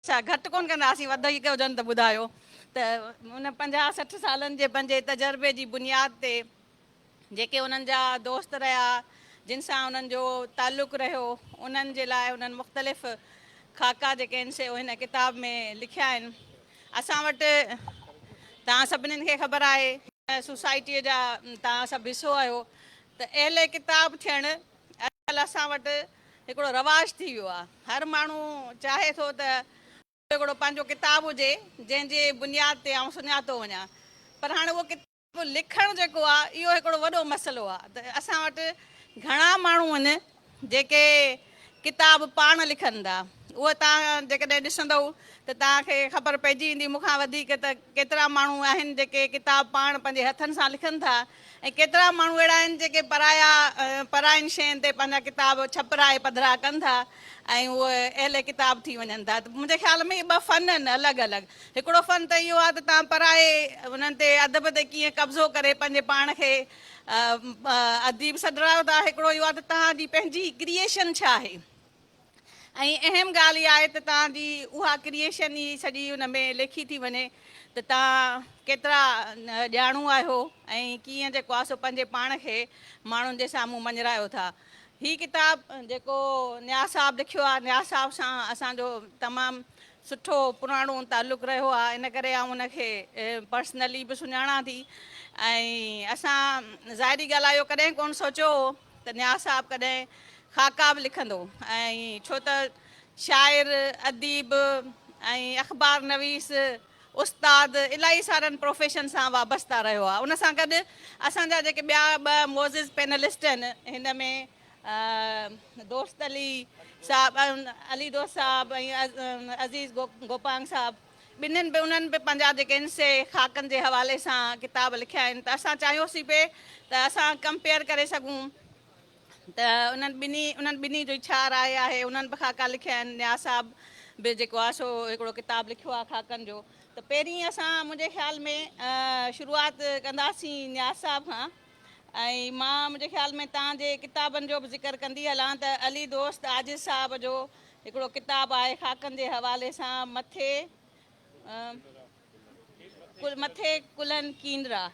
अच्छा घटि कोन कंदासीं, वधीक हुजनि त ॿुधायो। त उन 50-60 सालनि जे पंहिंजे तजुर्बे जी बुनियाद ते जेके उन्हनि जा दोस्त रहिया, जिन सां उन्हनि जो तालुक़ु रहियो, उन्हनि जे लाइ उन्हनि मुख़्तलिफ़ ख़ाका जेके आहिनि से हिन किताब में लिखिया आहिनि। असां वटि तव्हां सभिनीनि खे ख़बर आहे, सोसाइटीअ जा तव्हां सभु हिसो आहियो, त अहिड़े किताब थियणु अॼुकल्ह असां वटि हिकिड़ो रवाजु थी वियो आहे। हर माण्हू चाहे थो त हिकिड़ो पंहिंजो किताबु हुजे जंहिंजे बुनियाद ते आउं सुञातो वञा, पर हाणे उहो किताबु लिखणु जेको आहे इहो हिकिड़ो वॾो मसइलो आहे। त असां वटि घणा माण्हू आहिनि जेके किताब पाण लिखनि था। उहो तव्हां जेकॾहिं ॾिसंदव त तव्हांखे ख़बर पइजी वेंदी मूंखां वधीक त केतिरा माण्हू आहिनि जेके किताब पाण पंहिंजे हथनि सां लिखनि था, ऐं केतिरा माण्हू अहिड़ा आहिनि जेके पराइनि शयुनि ते पंहिंजा किताब छपराए पधरा कनि था ऐं उहे अहिड़े किताब थी वञनि था। त मुंहिंजे ख़्याल में इहे ॿ फ़न आहिनि अलॻि अलॻि। हिकिड़ो फ़न त इहो आहे त तव्हां पराए उन्हनि ते अदब ते कीअं कब्ज़ो करे पंहिंजे पाण खे अदीब सॾरायो था। हिकिड़ो इहो आहे त तव्हांजी पंहिंजी क्रिएशन छा आहे, ऐं अहम ॻाल्हि इहा आहे त तव्हांजी उहा क्रिएशन ई सॼी हुन में लेखी थी वञे त तव्हां केतिरा ॼाणू आहियो ऐं कीअं जेको आहे सो पंहिंजे पाण खे माण्हुनि जे साम्हूं मञरायो था। हीअ किताबु जेको न्यास साहिबु लिखियो आहे, न्यास साहिब सां असांजो तमामु सुठो पुराणो तालुक़ु रहियो आहे, इन करे आउं उनखे पर्सनली बि सुञाणा थी। ऐं असां ज़ाहिरी ॻाल्हि आहे इहो कॾहिं कोन सोचियो हो त न्यास साहिबु कॾहिं ख़ाका बि लिखंदो, ऐं छो त शाइर, अदीब ऐं अख़बार नवीस, उस्ताद इलाही सारनि प्रोफेशन सां वाबस्ता रहियो आहे। उन सां गॾु असांजा जेके ॿिया ॿ मोज़िज़ पैनलिस्ट आहिनि हिन में दोस्त अली साहिबु, अली दोस्त साहिबु ऐं अज़ीज़ गोपांग साहिबु, ॿिन्हिनि बि उन्हनि बि पंहिंजा जेके आहिनि से ख़ाकनि जे हवाले सां किताब लिखिया आहिनि। त असां चाहियोसीं पिए त असां कंपेयर करे सघूं त उन्हनि ॿिन्ही जो छा राय आहे। उन्हनि बि ख़ाका लिखिया आहिनि, न्यास साहिबु बि जेको आहे सो हिकिड़ो किताबु लिखियो आहे ख़ाकनि जो। त पहिरीं असां मुंहिंजे ख़्याल में शुरूआति कंदासीं न्यास साहिब खां, ऐं मां मुंहिंजे ख़्याल में तव्हांजे किताबनि जो बि ज़िक्र कंदी हलां त अली दोस्त आजिज़ साहिब जो हिकिड़ो किताबु आहे ख़ाकनि जे हवाले सां, मथे कुल्हनि कींदरा,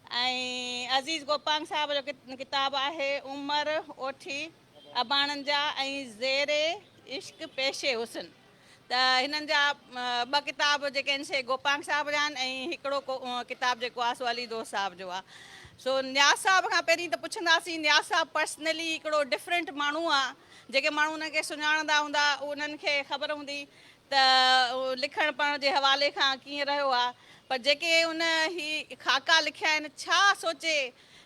ऐं अज़ीज़ गोपांग साहिब जो किताबु आहे उमर ओठी अबाणनि जा ऐं ज़ेरे इश्क पेशे हुसन। त हिननि जा ॿ किताब जेके आहिनि से गोपांग साहिब जा आहिनि ऐं हिकिड़ो किताबु जेको आहे सो अली दोस्त साहिब जो आहे। सो न्यास साहिब खां पहिरीं त पुछंदासीं, न्यास साहिबु पर्सनली हिकिड़ो डिफरेंट माण्हू आहे। जेके माण्हू उनखे सुञाणंदा हूंदा उन्हनि खे ख़बर हूंदी त लिखण पढ़ण जे हवाले खां कीअं रहियो आहे, पर जेके उन ही ख़ाका लिखिया आहिनि, छा सोचे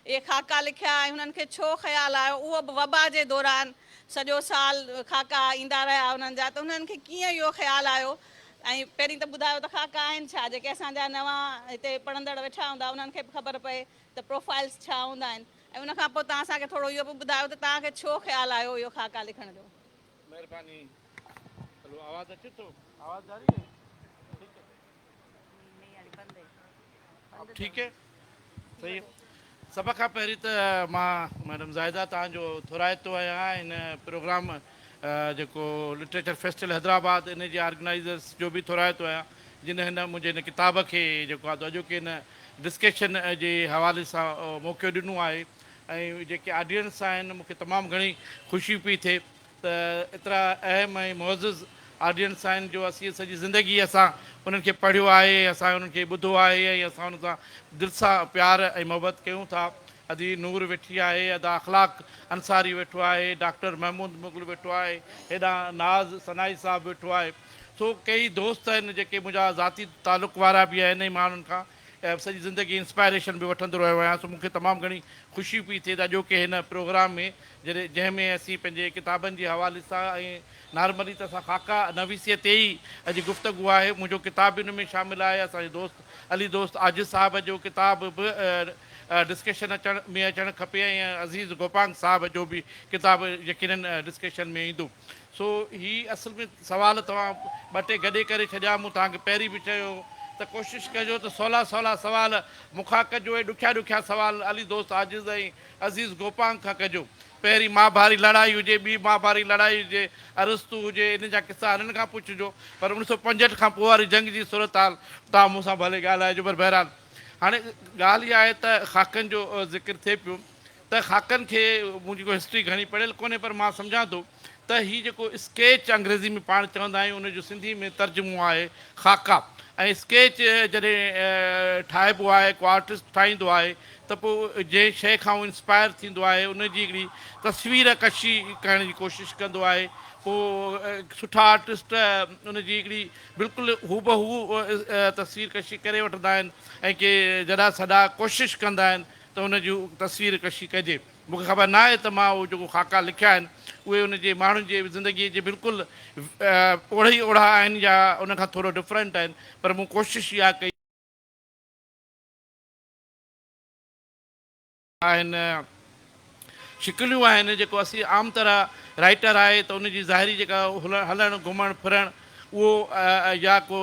इहे ख़ाका लिखिया ऐं हुननि खे छो ख़्यालु आयो, उहो बि वबा जे दौरान सॼो साल ख़ाका ईंदा रहिया उन्हनि जा, त उन्हनि खे कीअं इहो ख़्यालु आयो। ऐं पहिरीं त ॿुधायो त ख़ाका आहिनि छा, जेके असांजा नवां हिते पढ़ंदड़ वेठा हूंदा उन्हनि खे बि ख़बर पए त प्रोफाइल्स छा हूंदा आहिनि। ऐं उनखां पोइ तव्हां असांखे थोरो इहो बि ॿुधायो त तव्हांखे छो ख़्यालु आयो इहो ख़ाका लिखण जो। महिरबानी। हलो, आवाज़ अचे थो? आवाज़ आ रही है? ठीक है, सही है। सब खां पहिरीं त मां मैडम ज़ाहिदा तव्हांजो थोराइतो आहियां हिन प्रोग्राम जेको लिटरेचर फेस्टिवल हैदराबाद इन जे ऑर्गेनाइज़र्स जो बि थोराइतो आहियां, जिन हिन मुंहिंजे हिन किताब खे जेको आहे अॼोके हिन डिस्कशन जे हवाले सां मौक़ो ॾिनो आहे। ऐं जेके ऑडियंस आहिनि मूंखे तमामु घणी ख़ुशी पई थिए त एतिरा अहम ऐं मुअज़िज़ ऑडियंस आहिनि जो असीं सॼी ज़िंदगी असां उन्हनि खे पढ़ियो आहे, असां उन्हनि खे ॿुधो आहे ऐं असां उन सां दिलि सां प्यार ऐं मोहबत कयूं था। अदी नूर वेठी आहे, अदा अख़लाक अंसारी वेठो आहे, डॉक्टर महमूद मुगल वेठो आहे, हेॾां नाज़ सनाई साहिबु वेठो आहे। सो कई दोस्त आहिनि जेके मुंहिंजा ज़ाती तालुक़ वारा बि आहिनि ऐं मां उन्हनि खां सॼी ज़िंदगी इंस्पायरेशन बि वठंदो रहियो आहियां। सो मूंखे तमामु घणी ख़ुशी पई थिए त अॼोके हिन प्रोग्राम में जंहिंमें असीं पंहिंजे किताबनि जे हवाले सां ऐं नॉर्मली त असां ख़ाका नवीसीअ ते ई अॼु गुफ़्तगू आहे। मुंहिंजो किताब बि हिन में शामिलु आहे, असांजे दोस्त अली दोस्त आजिज़ साहिब जो किताब बि डिस्कशन में अचणु खपे ऐं अज़ीज़ गोपांग साहिब जो बि किताबु यकीनन डिस्कशन में ईंदो। सो ही असुल में सवाल तव्हां ॿ टे गॾे करे छॾिया। मूं तव्हांखे पहिरीं बि चयो त कोशिशि कजो त सवला सवाल मूंखां कजो ऐं ॾुखिया सवाल अली दोस्त आजिज़ ऐं अज़ीज़ गोपांग खां कजो। पहिरीं महाभारी लड़ाई हुजे, ॿी महाभारी लड़ाई हुजे, अरस्तु हुजे, इन जा किसा हिननि खां पुछिजो। पर 1965 खां पोइ वारी जंग जी सूरत हाल तव्हां मूंसां भले ॻाल्हाइजो। पर बहरहाल हाणे ॻाल्हि इहा आहे त ख़ाकनि जो ज़िक्र थिए पियो त ख़ाकनि खे मुंहिंजी को हिस्ट्री घणी पढ़ियल कोन्हे, पर मां सम्झां थो त हीउ जेको स्केच अंग्रेज़ी में पाण चवंदा आहियूं उनजो सिंधी में तर्जुमो आहे ख़ाका। ऐं स्केच जॾहिं ठाहिबो आहे, को आर्टिस्ट ठाहींदो आहे त पोइ जंहिं शइ खां उहो इंस्पायर थींदो आहे उनजी हिकिड़ी तस्वीर कशी करण जी कोशिशि कंदो आहे। पोइ सुठा आर्टिस्ट उनजी हिकिड़ी बिल्कुलु हूबहू तस्वीर कशी करे वठंदा आहिनि ऐं के जॾा सॾा कोशिशि कंदा आहिनि त उनजी तस्वीर कशी कजे। मूंखे ख़बर न आहे त मां उहे जेको ख़ाका लिखिया आहिनि उहे उनजे माण्हुनि जे ज़िंदगीअ जे बिल्कुलु ओढ़ा ई ओढ़ा आहिनि या उनखां थोरो डिफरेंट आहिनि, पर मूं कोशिशि इहा कई आहिनि शिकिलियूं आहिनि जेको असीं आम तरह राइटर आहे त उनजी ज़ाहिरी जेका हलणु घुमणु फिरणु उहो या को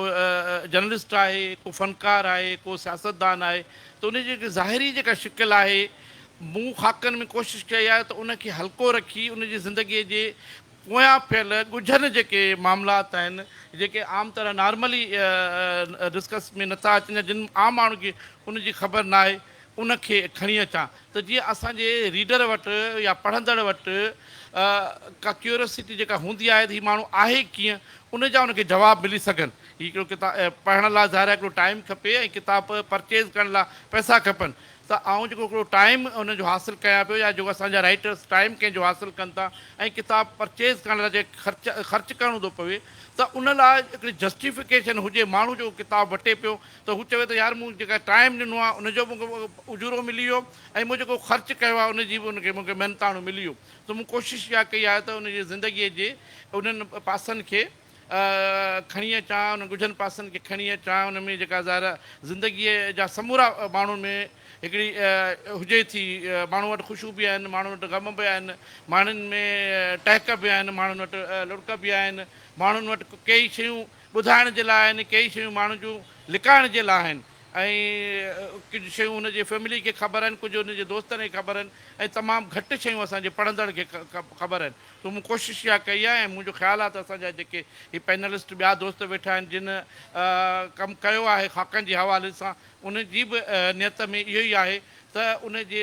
जर्नलिस्ट आहे, को फ़नकार आहे, को सियासतदान आहे, त उनजी जेकी ज़ाहिरी जेका शिकिल आहे मूं ख़ाकनि में कोशिशि कई आहे त उनखे हल्को रखी उनजी ज़िंदगीअ जे पोयां थियल ॻुझनि जेके मामलात आहिनि जेके आम तरह नॉर्मली डिस्कस में नथा अचनि या जिन आम माण्हू खे उनजी ख़बर न आहे उनखे खणी अचां त जीअं असांजे रीडर वटि या पढ़ंदड़ वटि का क्यूरियोसिटी जेका हूंदी आहे त हीउ माण्हू आहे कीअं उनजा उनखे जवाब मिली सघनि। हीउ हिकिड़ो किताब पढ़ण लाइ ज़ाहिर हिकिड़ो टाइम खपे ऐं किताब परचेज़ करण लाइ पैसा खपनि। त आउं जेको हिकिड़ो टाइम उनजो हासिलु कयां पियो या जेको असांजा राइटर्स टाइम कंहिंजो हासिलु कनि था ऐं किताब परचेज़ करण लाइ जेके ख़र्चु करिणो थो पवे त उन लाइ हिकिड़ी जस्टिफिकेशन हुजे। माण्हू जेको किताब वठे पियो त हू चवे त यार मूं जेका टाइम ॾिनो आहे उनजो मूंखे उजूरो मिली वियो ऐं मूं जेको ख़र्चु कयो आहे उनजी बि उनखे मूंखे महिनताणो मिली वियो। त मूं कोशिशि इहा कई आहे त उनजी ज़िंदगीअ जे उन्हनि पासनि खे खणी अचां, उन ॻुझनि पासनि खे खणी अचां। उन में जेका ज़ाहिर ज़िंदगीअ जा समूरा माण्हुनि में हिकिड़ी हुजे थी, माण्हू वटि ख़ुशियूं बि आहिनि, माण्हू वटि ग़म बि आहिनि, माण्हुनि में टहक बि आहिनि, माण्हुनि वटि लुड़क बि आहिनि, माण्हुनि वटि कई शयूं ॿुधाइण जे लाइ आहिनि, कई शयूं माण्हुनि जूं लिकाइण जे लाइ आहिनि ऐं कुझु शयूं हुनजे फैमिली खे ख़बर आहिनि, कुझु हुनजे दोस्तनि खे ख़बर आहिनि ऐं तमामु घटि शयूं असांजे पढ़ंदड़ खे ख़बर आहिनि। त मूं कोशिशि इहा कई आहे ऐं मुंहिंजो ख़्यालु आहे त असांजा जेके हीअ पैनलिस्ट ॿिया दोस्त वेठा आहिनि जिन कमु कयो आहे ख़ाकनि जे हवाले सां उनजी बि नियत में इहो ई आहे त उनजे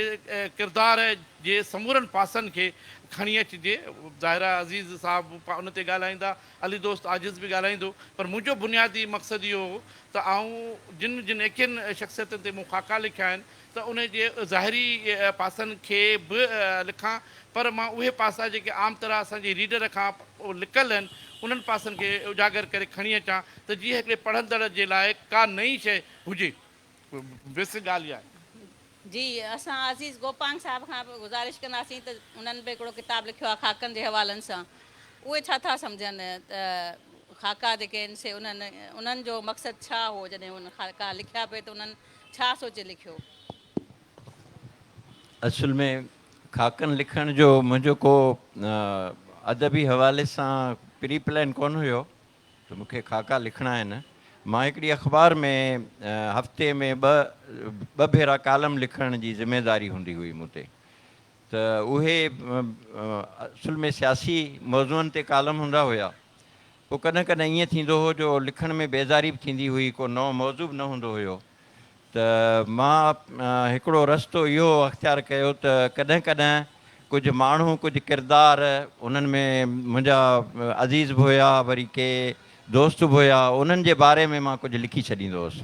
किरदार जे समूरनि पासनि खे खणी अचिजे। ज़ाहिरा अज़ीज़ साहिबु उन ते ॻाल्हाईंदा, अली दोस्त आजिज़ बि ॻाल्हाईंदो, पर मुंहिंजो बुनियादी मक़सदु इहो हो त आऊं जिन जिन एकियनि शख़्सियतुनि ते मूं ख़ाका लिखिया आहिनि त उनजे ज़ाहिरी पासनि खे बि लिखां, पर मां उहे पासा जेके आम तरह असांजे रीडर खां लिकल आहिनि उन्हनि पासनि खे उजागर करे खणी अचां त जीअं हिकिड़े पढ़ंदड़ जे लाइ का नई शइ हुजे। बेसिक ॻाल्हि इहा आहे। जी, असां अज़ीज़ गोपांग साहिब खां बि गुज़ारिश कंदासीं त उन्हनि बि हिकिड़ो किताबु लिखियो आहे ख़ाकनि जे हवालनि सां। उहे छा था सम्झनि त ख़ाका जेके आहिनि से उन्हनि जो मक़सदु छा हो जॾहिं उन ख़ाका लिखिया पिए त उन्हनि छा सोचे लिखियो? असुल में ख़ाकनि लिखण जो मुंहिंजो को अदबी हवाले सां प्री प्लान कोन हुयो त मूंखे ख़ाका लिखणा आहिनि। मां हिकिड़ी अख़बार में हफ़्ते में ॿ भेरा कालम लिखण जी ज़िमेदारी हूंदी हुई मूं ते। त उहे असुल में सियासी मौज़ूअनि ते कालम हूंदा हुया। पोइ कॾहिं कॾहिं ईअं थींदो हो जो लिखण में बेज़ारी बि थींदी हुई, को नओं मौज़ू बि न हूंदो हुयो। त मां हिकिड़ो रस्तो इहो अख़्तियार कयो त कॾहिं कॾहिं कुझु माण्हू, कुझु किरदार उन्हनि में मुंहिंजा अज़ीज़ बि हुया, वरी के दोस्त बि हुया, उन्हनि जे बारे में मां कुझु लिखी छॾींदो हुउसि।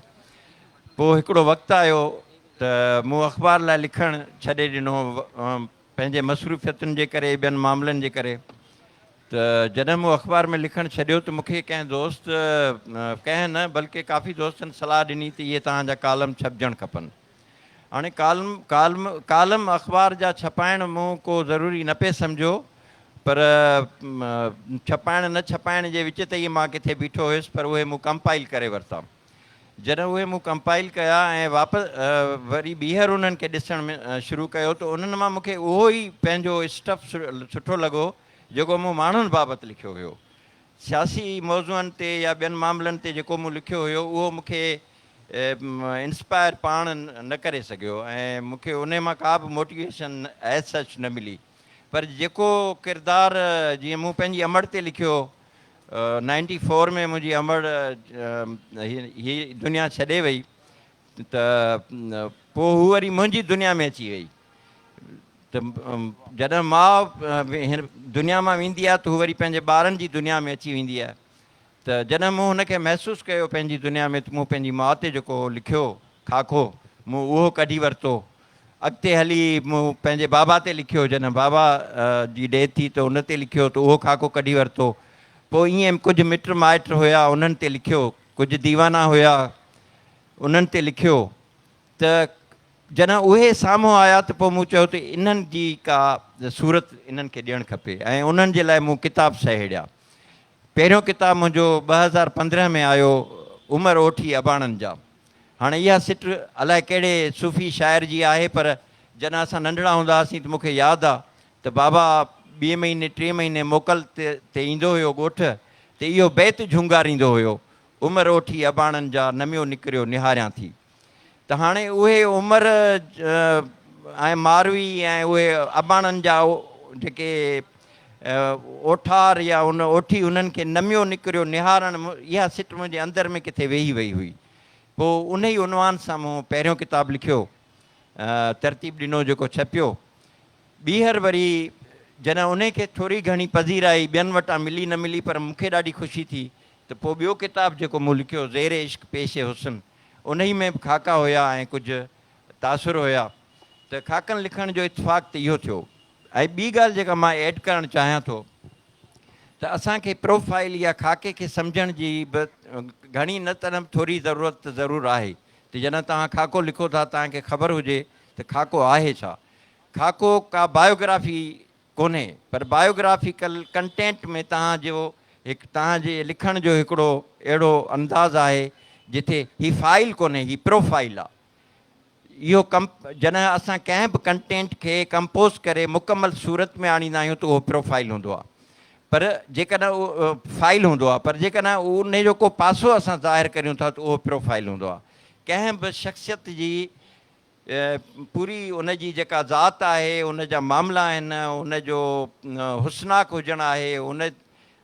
पोइ हिकिड़ो वक़्तु आयो त मूं अख़बार लाइ लिखणु छॾे ॾिनो पंहिंजे मसरूफ़ियतुनि जे करे, ॿियनि मामलनि जे करे। त जॾहिं मूं अख़बार में लिखणु छॾियो त मूंखे कंहिं दोस्त, कंहिं न बल्कि काफ़ी दोस्तनि सलाह ॾिनी त इहे तव्हांजा कालम छपजणु खपनि। हाणे कालम अख़बार जा छपाइण मूं को ज़रूरी न पिए सम्झो, पर छपाइण न छपाइण जे विच ते ई मां किथे बीठो हुयुसि, पर उहे मूं कंपाइल करे वरिता। जॾहिं उहे मूं कंपाइल कया ऐं वापसि वरी ॿीहर उन्हनि खे ॾिसण में शुरू कयो त उन्हनि मां मूंखे उहो ई पंहिंजो स्टफ सुठो लॻो जेको मूं माण्हुनि बाबति लिखियो हुयो। सियासी मौज़ूअनि ते या ॿियनि मामलनि ते जेको मूं लिखियो हुयो उहो मूंखे इंस्पायर पाण न करे सघियो ऐं मूंखे उन मां का बि मोटिवेशन एज़ सच न मिली। पर जेको किरदारु जीअं मूं पंहिंजी अमड़ ते लिखियो 94 में मुंहिंजी अमड़ हीअ दुनिया छॾे वई त पोइ हू वरी मुंहिंजी दुनिया में अची वई त जॾहिं माउ हिन दुनिया मां वेंदी आहे त हू वरी पंहिंजे ॿारनि जी दुनिया में अची वेंदी आहे त जॾहिं मूं हुनखे महसूसु कयो पंहिंजी दुनिया में त मूं पंहिंजी माउ ते जेको लिखियो खाको मूं उहो कढी वरितो अॻिते हली मूं पंहिंजे बाबा ते लिखियो जॾहिं बाबा जी डेथ थी त उन ते लिखियो त उहो खाको कढी वरितो पोइ ईअं कुझु मिट माइट हुया उन्हनि ते लिखियो कुझु दीवाना हुया उन्हनि ते लिखियो त जॾहिं उहे साम्हूं आया त पोइ मूं चयो त इन्हनि जी का सूरत इन्हनि खे ॾियणु खपे ऐं उन्हनि जे लाइ मूं किताब सहेड़िया पहिरियों किताबु मुंहिंजो 2015 में आयो उमिरि ओठी अबाणनि जा हाणे इहा सिट अलाए कहिड़े सूफ़ी शाइर जी आहे पर जॾहिं असां नंढड़ा हूंदा हुआसीं त मूंखे यादि आहे त बाबा 2 महीने 3 महीने मोकल ते ईंदो हुयो ॻोठ त इहो बैत झुंगारींदो हुयो उमिरि ओठी अबाणनि जा नमियो निकिरियो निहारियां थी त हाणे उहे उमिरि ऐं मारवी ऐं उहे अबाणनि जा जेके ओठार या उन ओठी उन्हनि खे नमियो निकिरियो निहारणु इहा सिट मुंहिंजे अंदरि में किथे वेही वई हुई पोइ उन ई उनवान सां मूं पहिरियों किताबु लिखियो तरतीब ॾिनो जेको छपियो ॿीहर वरी जॾहिं उन खे थोरी घणी पज़ीर आई ॿियनि वटां मिली न मिली पर मूंखे ॾाढी ख़ुशी थी त पोइ ॿियो किताबु जेको मूं लिखियो ज़ेर इश्क पेश हुसन उन ई में बि खाका हुया ऐं कुझु तासुर हुया त खाकनि लिखण जो इतफ़ाक़ त इहो थियो ऐं ॿी ॻाल्हि जेका मां ऐड करणु चाहियां थो त असांखे प्रोफाइल या खाके खे सम्झण जी बि घणी न त थोरी ज़रूरत ज़रूरु आहे त जॾहिं तव्हां खाको लिखो था तव्हांखे ख़बर हुजे त खाको आहे छा खाको का बायोग्राफी कोन्हे पर बायोग्राफिकल कंटेंट में तव्हांजो हिकु तव्हांजे लिखण जो हिकिड़ो अहिड़ो अंदाज़ु आहे जिथे हीअ फाइल कोन्हे हीअ प्रोफाइल आहे इहो जॾहिं असां कंहिं बि कंटेंट खे कंपोज़ करे मुकमल सूरत में आणींदा आहियूं त उहो प्रोफाइल हूंदो आहे पर जेकॾहिं उहो फाइल हूंदो आहे पर जेकॾहिं उन जो को पासो असां ज़ाहिर करियूं था त उहो प्रोफाइल हूंदो आहे कंहिं बि शख़्सियत जी पूरी उन जी जेका ज़ात आहे उन जा मामला आहिनि उन जो हुस्नाक हुजणु आहे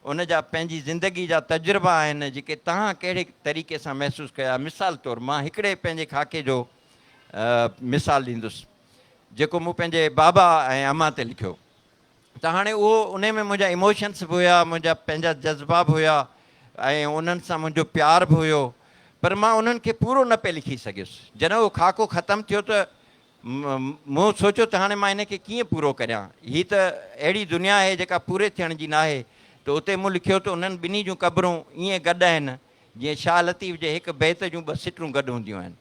उन जा पंहिंजी ज़िंदगी जा तजुर्बा आहिनि जेके तव्हां कहिड़े तरीक़े सां महसूसु कया मिसाल तौरु मां हिकिड़े पंहिंजे खाके जो मिसाल ॾींदुसि जेको मूं पंहिंजे बाबा ऐं अम्मा ते लिखियो त हाणे उहो उन में मुंहिंजा इमोशन्स बि हुया मुंहिंजा पंहिंजा जज़्बा बि हुया ऐं उन्हनि सां मुंहिंजो प्यार बि हुयो पर मां उन्हनि खे पूरो न पियो लिखी सघियुसि जॾहिं उहो खाको ख़तमु थियो त मूं सोचियो त हाणे मां हिन खे कीअं पूरो करियां हीअ त अहिड़ी दुनिया आहे जेका पूरे थियण जी न आहे त उते मूं लिखियो त उन्हनि ॿिन्ही जूं क़बरूं ईअं गॾु आहिनि जीअं शाह लतीफ़ जे हिकु बैत जूं 2 सिटूं गॾु हूंदियूं आहिनि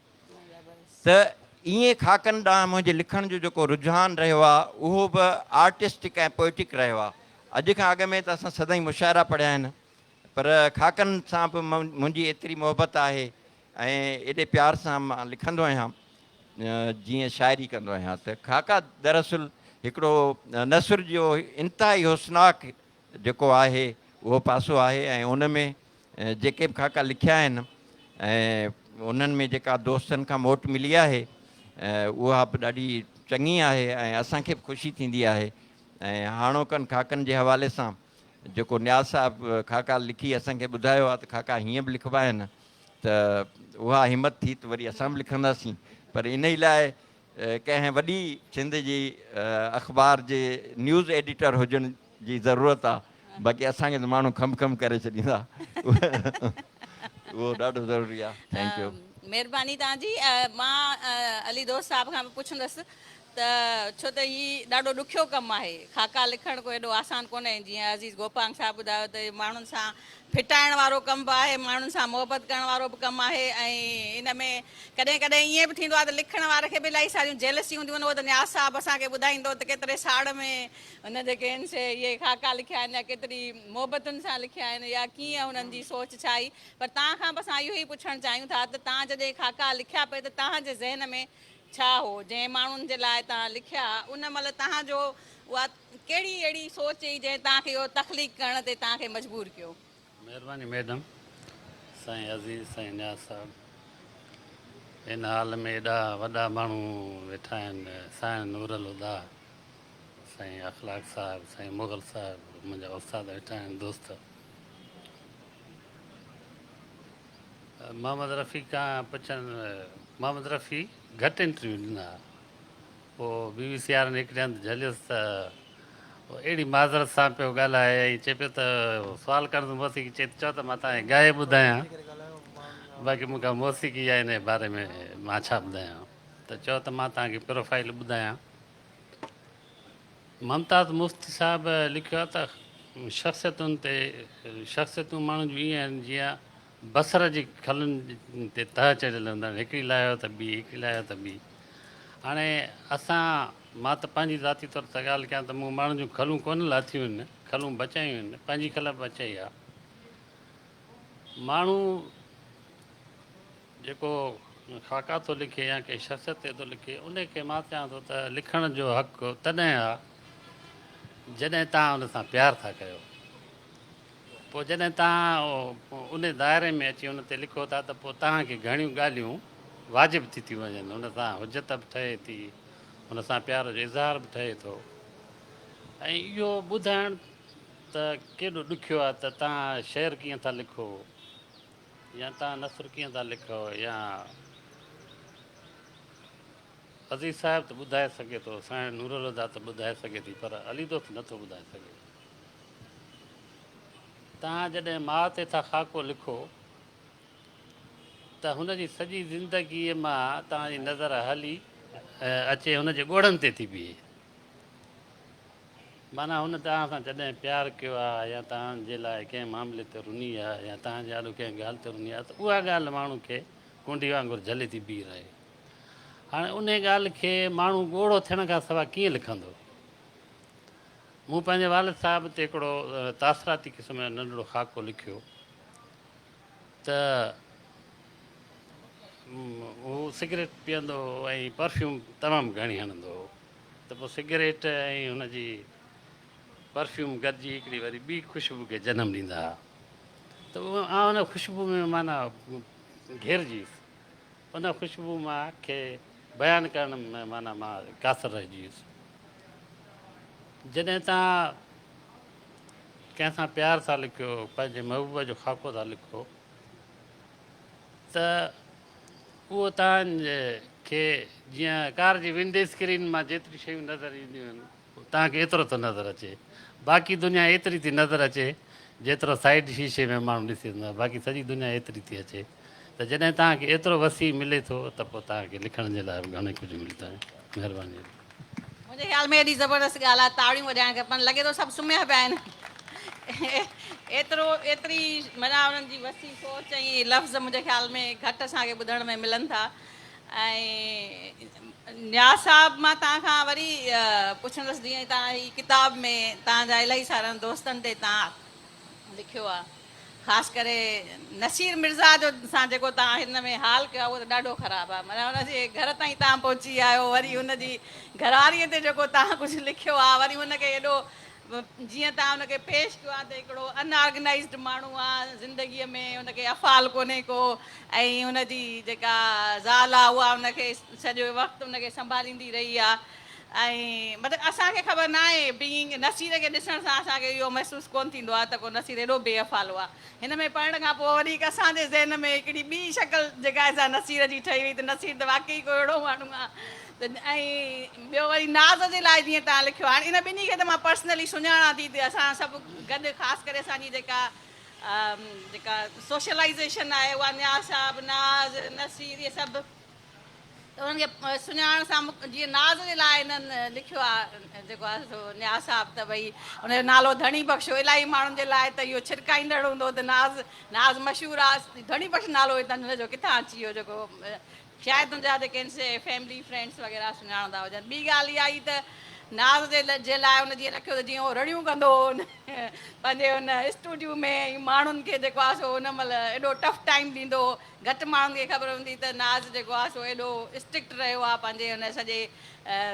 त ईअं खाकनि ॾांहुं मुंहिंजे लिखण जो जेको रुझान रहियो आहे उहो बि आर्टिस्टिक ऐं पोइटिक रहियो आहे अॼु खां अॻु में त असां सदाईं मुशाइरा पढ़िया आहिनि पर खाकनि सां बि मुंहिंजी एतिरी मोहबत आहे ऐं एॾे प्यार सां मां लिखंदो आहियां जीअं शाइरी कंदो आहियां त खाका दरअसल हिकिड़ो नसुर जो इंतिहाई होसनाक जेको आहे उहो पासो आहे ऐं उन में जेके बि खाका लिखिया आहिनि ऐं उन्हनि में जेका दोस्तनि खां मोट मिली आहे उहा बि ॾाढी चङी आहे ऐं असांखे बि ख़ुशी थींदी आहे ऐं हाणोकनि खाकनि जे हवाले सां जेको न्याज़ साहिबु खाका लिखी असांखे ॿुधायो आहे त खाका हीअं बि लिखिबा आहिनि त उहा हिमत थी त वरी असां बि लिखंदासीं पर इन ई लाइ कंहिं वॾी सिंध जी अख़बार जे न्यूज़ एडिटर हुजण जी ज़रूरत आहे बाक़ी असांखे त माण्हू खम करे छॾींदा उहो ॾाढो ज़रूरी आहे थैंक यू महिरबानी तव्हांजी मां अली दोस्त साहिब खां बि पुछंदसि त छो त हीउ ॾाढो ॾुखियो कमु आहे खाका लिखणु को एॾो आसान कोन्हे जीअं अज़ीज़ गोपांग साहिबु ॿुधायो त माण्हुनि सां फिटाइण वारो कमु बि आहे माण्हुनि सां मोहबत करण वारो बि कमु आहे ऐं इन में कॾहिं कॾहिं ईअं बि थींदो आहे त लिखण वारे खे बि इलाही सारियूं जेलसी हूंदियूं आहिनि उहो त न्याज़ साहिबु असांखे ॿुधाईंदो त केतिरे साड़ में हुन जेके आहिनि से इहे खाका लिखिया आहिनि या केतिरी मोहबतुनि सां लिखिया आहिनि या कीअं हुननि जी सोच छा आई पर तव्हां खां बि असां इहो ई पुछणु चाहियूं था त तव्हां जॾहिं खाका लिखिया पिए त तव्हांजे ज़हन में छा हो जंहिं माण्हुनि जे लाइ तव्हां लिखिया उन महिल तव्हांजो उहा कहिड़ी अहिड़ी सोच हुई जंहिं तव्हांखे इहो तख़लीक़ करण ते तव्हांखे मजबूर कयो महिरबानी मैडम साईं अज़ीज़ साईं न्याज़ साहिबु हिन हाल में एॾा वॾा माण्हू वेठा आहिनि साईं नूरुल हुदा साईं अख़लाक साहिबु, साईं मुग़ल साहिबु, मुंहिंजा उस्ताद वेठा आहिनि दोस्त। मोहम्मद रफ़ी खां पुछनि, मोहम्मद रफ़ी घटि इंटरव्यू ॾिना, पोइ BBC वारनि हिकिड़े हंधि झलियुसि त अहिड़ी माज़रत सां पियो ॻाल्हाए, ऐं चए पियो त सुवालु करण मौसीक़ी चए चओ त मां तव्हांखे ॻाए ॿुधायां, बाक़ी मूंखां मौसीक़ी आहे हिन बारे में मां छा ॿुधायां, त चओ त मां तव्हांखे प्रोफाइल ॿुधायां। मुमताज़ मुफ़्ती साहिबु लिखियो आहे त शख़्सियतुनि ते, शख़्सियतूं माण्हू जूं ईअं आहिनि जीअं बसर जी खलुनि ते तह चढ़ियल हूंदा आहिनि, हिकिड़ी लाहियो त ॿी, हिकिड़ी लाहियो त ॿी। हाणे मां त पंहिंजी ज़ाती तौर ते ॻाल्हि कयां त मूं माण्हुनि जूं खलूं कोन लाथियूं आहिनि, खलूं बचायूं आहिनि, पंहिंजी खल बचाई आहे। माण्हू जेको ख़ाका थो लिखे या कंहिं शख़्सियत ते थो लिखे, उन खे मां चवां थो त लिखण जो हक़ु तॾहिं आहे जॾहिं तव्हां उन सां प्यारु था कयो। पोइ जॾहिं तव्हां उन दायरे में अची उन ते लिखो था त पोइ तव्हांखे घणियूं ॻाल्हियूं वाजिबु थी थियूं वञनि, उन सां हुजत बि ठहे थी, उन सां प्यार जो इज़हार बि ठहे थो। ऐं इहो ॿुधाइणु त केॾो ॾुखियो आहे त तव्हां शेर कीअं था लिखो, या तव्हां नसर कीअं था लिखो, या अज़ीज़ साहिबु त ॿुधाए सघे थो, साईं नूरुल हुदा त ॿुधाए सघे थी, पर अली दोस्त नथो ॿुधाए सघे। तव्हां जॾहिं माउ ते था ख़ाको लिखो त हुनजी सॼी ज़िंदगीअ मां तव्हांजी नज़र हली अचे हुनजे ॻोड़नि ते थी बीहे, माना हुन तव्हां सां जॾहिं प्यारु कयो आहे या तव्हांजे लाइ कंहिं मामले ते रुनी आहे या तव्हांजे आॾो कंहिं ॻाल्हि ते रुनी आहे, त उहा ॻाल्हि माण्हू खे कुंडी वांगुरु झले थी बीह रहे। हाणे उन ॻाल्हि खे माण्हू ॻोड़ो थियण खां सवाइ कीअं लिखंदो? मूं पंहिंजे वालिद साहिब ते हिकिड़ो तासराती क़िस्म जो नंढिड़ो ख़ाको लिखियो त हू सिगरेट पीअंदो हो ऐं परफ्यूम तमामु घणी हणंदो हो, त पोइ सिगरेट ऐं हुनजी परफ्यूम गॾिजी हिकिड़ी वरी ॿी ख़ुशबू खे जनमु ॾींदा हुआ, त उहो हुन ख़ुशबू में माना घिरजी वियुसि, उन ख़ुशबू मां खे बयानु करण में माना मां कासर रहिजी वियुसि। जॾहिं तव्हां कंहिं सां प्यार सां लिखियो, पंहिंजे महबूब जो ख़ाको था लिखो, त उहो तव्हांखे जीअं कार जी विंडो स्क्रीन मां जेतिरी शयूं नज़र ईंदियूं आहिनि तव्हांखे एतिरो थो नज़र अचे, बाक़ी दुनिया एतिरी थी नज़र अचे जेतिरो साइड शीशे में माण्हू ॾिसी वेंदो आहे, बाक़ी सॼी दुनिया एतिरी थी अचे। त जॾहिं तव्हांखे एतिरो वसी मिले थो त पोइ तव्हांखे लिखण जे लाइ बि घणेई कुझु मिलंदो आहे। महिरबानी। मुंहिंजे ख़्याल में एॾी ज़बरदस्त ॻाल्हि आहे, ताड़ियूं वॼाइणु खपनि, लॻे थो सभु सुम्हिया पिया आहिनि। एतिरी माना उन्हनि जी वसी सोच ऐं लफ़्ज़ मुंहिंजे ख़्याल में घटि असांखे ॿुधण में मिलनि था। ऐं न्याज़ साहिबु मां तव्हांखां वरी पुछंदसि, जीअं तव्हां ही किताब में तव्हांजा इलाही सारा दोस्तनि ते तव्हां लिखियो आहे, ख़ासि करे नसीर मिर्ज़ा जो सां जेको तव्हां हिन में हाल कयो आहे उहो त ॾाढो ख़राबु आहे, माना हुनजे घर ताईं तव्हां पहुची विया आहियो, वरी हुनजी घरवारीअ ते जेको तव्हां कुझु लिखियो आहे, वरी हुनखे एॾो जीअं तव्हां हुनखे पेश कयो आहे त हिकिड़ो अनऑर्गनाइज़्ड माण्हू आहे, ज़िंदगीअ में हुनखे अफ़ाल कोन्हे को, ऐं हुनजी जेका ज़ाल आहे उहा हुनखे सॼो वक़्तु हुनखे संभालींदी रही आहे। ऐं मतिलबु असांखे ख़बर न आहे, बीइंग नसीर खे ॾिसण सां असांखे इहो महसूसु कोन्ह थींदो आहे त को नसीर एॾो बेअफ़ालो आहे। हिन में पढ़ण खां पोइ वरी हिकु असांजे ज़हन में हिकिड़ी ॿी शक्ल जेका आहे सा नसीर जी ठही वई, त नसीर त वाक़ई को अहिड़ो माण्हू आहे। त ऐं ॿियो वरी नाज़ जे लाइ जीअं तव्हां लिखियो, हाणे इन ॿिन्ही खे त मां पर्सनली सुञाणां थी, त असां सभु गॾु ख़ासि करे असांजी जेका सोशलाइज़ेशन आहे उहा न्याज़ साहिबु, नाज़, नसीर, इहे सभु, त उन्हनि खे सुञाणण सां जीअं नाज़ जे लाइ हिननि लिखियो आहे जेको आहे सो न्याज़ साहिबु, त भई हुनजो नालो धणी बख़्श, इलाही माण्हुनि जे लाइ त इहो छिरकाईंदड़ हूंदो, त नाज़ मशहूरु आहे, धणी बख़्श नालो हितां हुनजो किथां अची वियो, जेको शायदि मुंहिंजा जेके आहिनि फैमिली फ्रेंड्स वग़ैरह सुञाणंदा हुजनि। ॿी ॻाल्हि इहा ई त नाज़ जे लाइ हुन जीअं रखियो त जीअं उहो रड़ियूं कंदो हो पंहिंजे हुन स्टूडियो में, माण्हुनि खे जेको आहे सो हुन महिल एॾो टफ टाइम ॾींदो हो, घटि माण्हुनि खे ख़बर हूंदी त नाज़ जेको आहे सो एॾो स्ट्रिक्ट रहियो आहे पंहिंजे हुन सॼे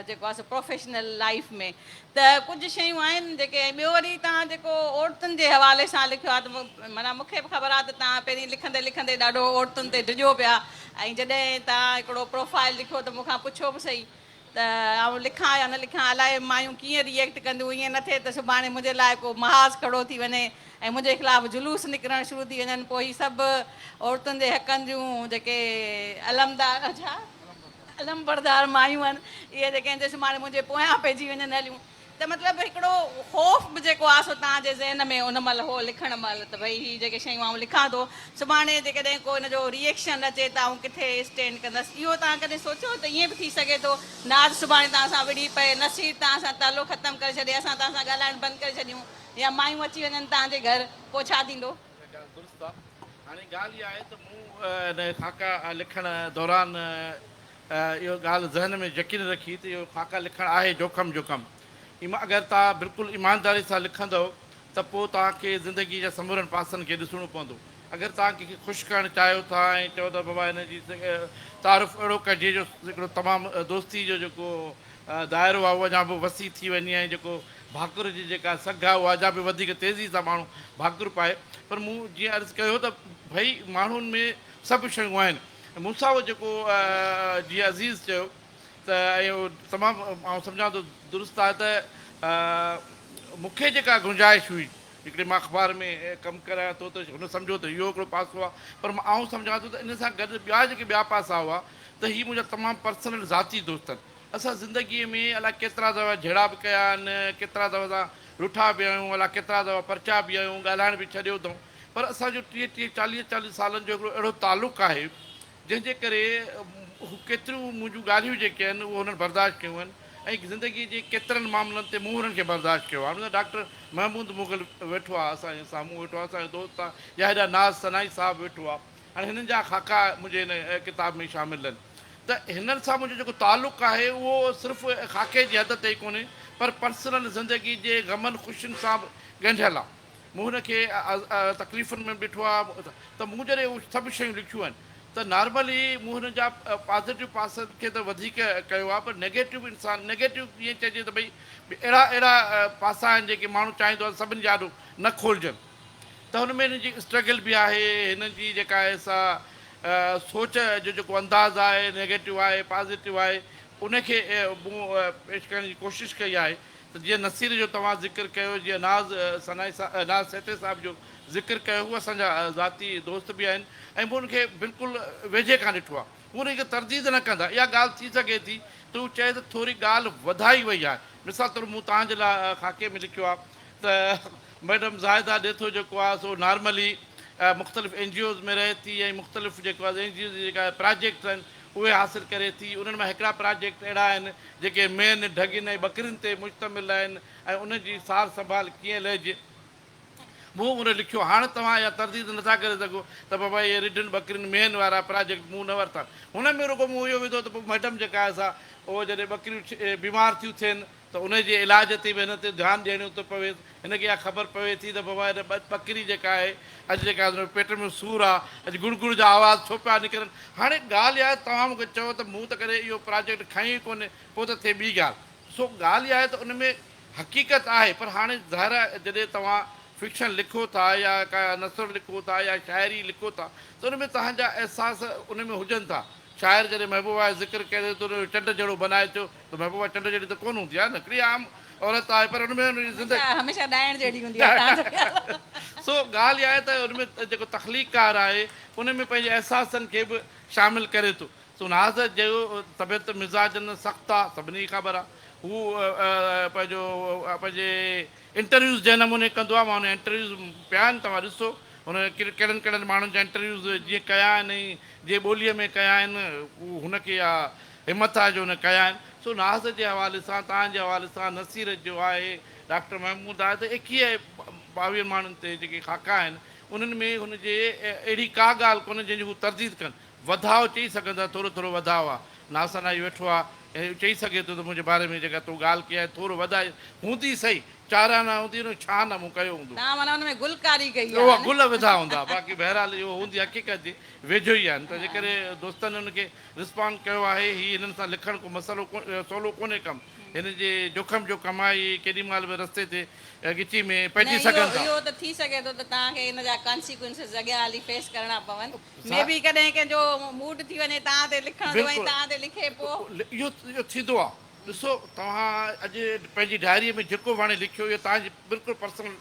जेको आहे सो प्रोफेशनल लाइफ में। त कुझु शयूं आहिनि जेके, ॿियो वरी तव्हां जेको औरतुनि जे हवाले सां लिखियो आहे, त माना मूंखे बि ख़बर आहे त तव्हां पहिरीं लिखंदे लिखंदे ॾाढो औरतुनि ते डिॼो पिया, ऐं जॾहिं तव्हां हिकिड़ो प्रोफाइल लिखियो त मूंखां पुछो बि सही त आउं लिखां या न लिखां, अलाए मायूं कीअं रिएक्ट कंदियूं, ईअं न थिए त सुभाणे मुंहिंजे लाइ को महाज़ खड़ो थी वञे ऐं मुंहिंजे ख़िलाफ़ु जुलूस निकिरणु शुरू थी वञनि। पोइ हीअ सभु औरतुनि जे हक़नि जूं जेके अलमदार छा अलमबरदार मायूं आहिनि, इहे जेके आहिनि सुभाणे मुंहिंजे पोयां पइजी वञनि हलियूं। त मतिलबु हिकिड़ो ख़ौफ़ बि जेको आहे सो तव्हांजे ज़हन में उन महिल हो लिखण महिल त भई हीअ जेके शयूं आउं लिखां थो, सुभाणे जेकॾहिं को हिन जो रिएक्शन अचे त आउं किथे स्टैंड कंदसि। इहो तव्हां कॾहिं सोचियो त ईअं बि थी सघे थो नाज़ सुभाणे तव्हां सां विड़ी पए, नसीर तव्हां सां तालो ख़तमु करे छॾे, असां तव्हां सां ॻाल्हाइणु बंदि करे छॾियूं, या मायूं अची वञनि तव्हांजे घर, पोइ छा थींदो? दुरुस्त आहे। हाणे ॻाल्हि इहा आहे त मूं हिन खाका लिखण दौरान इहो ॻाल्हि ज़हन में यकीन रखी त इहो खाका लिखणु आहे जोखम अगरि तव्हां बिल्कुलु ईमानदारी सां लिखंदव त पोइ तव्हांखे ज़िंदगी जा समूरनि पासनि खे ॾिसणो पवंदो। अगरि तव्हां कंहिंखे ख़ुशि करणु चाहियो था ऐं चओ था बाबा हिन जी तारीफ़ अहिड़ो कजे जो हिकिड़ो तमामु दोस्ती जो जेको दाइरो आहे उहो अञा बि वसी थी वञे ऐं जेको भाकुर जी जेका सघ आहे उहा अञा बि वधीक तेज़ी सां माण्हू भाकुर पाए। पर मूं जीअं अर्ज़ु कयो त भई माण्हुनि में सभु शयूं आहिनि। मूंसां उहो जेको जीअं अज़ीज़ चयो त इहो तमामु आउं सम्झां थो दुरुस्त आहे त मूंखे जेका गुंजाइश हुई हिकिड़े मां अख़बार में कमु करायां थो त हुन सम्झो त इहो हिकिड़ो पासो आहे, पर मां आउं सम्झां थो त इन सां गॾु ॿिया पासा हुआ त हीअ मुंहिंजा तमामु पर्सनल ज़ाती दोस्त आहिनि। असां ज़िंदगीअ में अलाए केतिरा दफ़ा झेड़ा बि कया आहिनि, केतिरा दफ़ा असां रुठा बि आहियूं, अलाए केतिरा दफ़ा पर्चा बि आहियूं, ॻाल्हाइण बि छॾियो अथऊं, पर असांजो 30-40 सालनि जो हिकिड़ो अहिड़ो तालुक़ु आहे जंहिंजे करे हू केतिरियूं मुंहिंजूं ॻाल्हियूं जेके आहिनि उहे हुननि बर्दाश्त कयूं आहिनि ऐं ज़िंदगीअ जे केतिरनि मामलनि ते मूं हुननि खे बर्दाश्त कयो आहे। डॉक्टर महमूद मुग़ल वेठो आहे असांजे साम्हूं, वेठो आहे असांजो दोस्त आहे, या हेॾा नाज़ सनाई साहिबु वेठो आहे। हाणे हिननि जा खाका मुंहिंजे हिन किताब में शामिलु आहिनि। त हिननि सां मुंहिंजो जेको तालुक़ु आहे उहो सिर्फ़ु खाके जी हद ते ई कोन्हे, पर पर्सनल ज़िंदगी जे ग़मनि ख़ुशियुनि सां बि ॻंढियल आहे। मूं हुनखे तकलीफ़ुनि में ॾिठो आहे त मूं जॾहिं उहे सभु शयूं लिखियूं आहिनि त नॉर्मली मूं हुन जा पॉज़िटिव पासनि खे त वधीक कयो आहे, पर नेगेटिव इंसान नेगेटिव ईअं चइजे त भई अहिड़ा पासा आहिनि जेके माण्हू चाहींदो आहे सभिनी जा ॾाढो न खोलजनि। त हुन में हिन जी स्ट्रगल बि आहे, हिन जी जेका आहे सा सोच जो जेको अंदाज़ु आहे नेगेटिव आहे पॉज़िटिव आहे उनखे मूं पेश करण जी कोशिशि कई आहे। त जीअं नसीर जो तव्हां ज़िक्र कयो, जीअं नाज़ सेठे साहिब जो ज़िक्र कयो, उहे असांजा ज़ाती दोस्त बि आहिनि ऐं मूं हुनखे बिल्कुलु वेझे खां ॾिठो आहे। हू हुनखे तरदीद न कंदा। इहा ॻाल्हि थी सघे थी त हू चए त थोरी ॻाल्हि वधाई वई आहे। मिसाल तौरु मूं तव्हांजे लाइ खाके में लिखियो आहे त मैडम ज़ाहिदा ॾेथो जेको आहे सो नॉर्मली मुख़्तलिफ़ NGOs में रहे थी ऐं मुख़्तलिफ़ जेको आहे NGOs जेका प्रोजेक्ट्स आहिनि उहे हासिलु करे थी। उन्हनि मां हिकिड़ा प्रोजेक्ट अहिड़ा आहिनि जेके मेन ढगिन ऐं बकरियुनि ते मुश्तमिल आहिनि ऐं उनजी सार संभाल कीअं लहिजे। मूं उन लिखियो। हाणे तव्हां इहा तरदीद नथा करे सघो त बाबा इहे रिढनि बकरियुनि मेन वारा प्रोजेक्ट मूं न वरिता। हुन में रुगो मूं इहो विधो त पोइ मैडम जेका आहे सा उहो जॾहिं बकरियूं बीमार थियूं थियनि त उनजे इलाज ते बि हिन ते ध्यानु ॾियणो थो पवे। हिनखे इहा ख़बर पवे थी त बाबा हिन बकरी जेका आहे अॼु जेका पेट में सूरु आहे, अॼु गुड़ गुड़ जा आवाज़ छो पिया निकिरनि। हाणे ॻाल्हि इहा आहे तव्हां मूंखे चओ त मूं त करे इहो प्रोजेक्ट खई कोन्हे, पोइ त थिए ॿी ॻाल्हि। सो ॻाल्हि इहा आहे त उन में हक़ीक़त आहे, पर हाणे ज़ाहिर जॾहिं तव्हां फिक्शन लिखो था या का नसर लिखो था या शाइरी लिखो था त उन में तव्हांजा अहसास उन में हुजनि था। शाइर जॾहिं महबूबा जो ज़िक्र करे थो चंड जहिड़ो बनाए थो त महबूबा चंड जहिड़ी त कोन हूंदी आहे, हिकिड़ी आम औरत आहे, पर हुन में हमेशह ॾाइण जहिड़ी हूंदी आहे। सो ॻाल्हि इहा आहे त उन में जेको तख़लीक़कार आहे उन में पंहिंजे अहसासनि खे बि शामिलु करे थो। सो नाज़ जो तबियत मिज़ाजनि सख़्तु आहे, सभिनी खे ख़बर आहे। हू पंहिंजे इंटरव्यूज़ जंहिं नमूने कंदो आहे, मां हुन इंटरव्यूज़ पिया आहिनि, तव्हां ॾिसो हुन कहिड़नि कहिड़नि माण्हुनि जा इंटरव्यूज़ जीअं कया आहिनि जीअं ॿोलीअ में कया आहिनि, हू हुनखे इहा हिमत आहे जो हुन कया आहिनि। सो नाज़ जे हवाले सां, तव्हांजे हवाले सां, नसीर जो आहे, डॉक्टर महमूद आहे, त 21-22 माण्हुनि ते जेके खाका आहिनि उन्हनि में हुनजे अहिड़ी का ॻाल्हि कोन्हे जंहिंजी हू तरदीद कनि। वधाव चई सघंदा, थोरो थोरो वधाव आहे। नासनाई वेठो आहे ऐं चई सघे थो त मुंहिंजे बारे में जेका तूं ॻाल्हि कई आहे थोरो वधाए हूंदी सही, चारा न हूंदी न छा न मूं कयो हूंदो, गुलकारी कई उहा गुल विधा हूंदा। बाक़ी बहरहाल इहो हूंदी हक़ीक़त जी वेझो ई आहिनि। त जेकॾहिं दोस्तनि हुनखे रिस्पॉन्ड कयो आहे, हीअ हिननि सां लिखण को मसइलो सवलो कोन्हे कमु। हिन जे जोखम जो कमाई केॾी महिल बि रस्ते ते गिची में पइजी सघनि था। इहो त थी सघे थो त तव्हांखे हिन जा कॉन्सिक्वेंसिस अॻियां हली फेस करणा पवनि। मे बि कॾहिं कंहिंजो मूड थी वञे तव्हां ते लिखण जो ऐं तव्हां ते लिखे पोइ इहो थींदो आहे। ॾिसो तव्हां अॼु पंहिंजी डायरीअ में जेको वणे लिखियो इहो तव्हांजी बिल्कुलु पर्सनल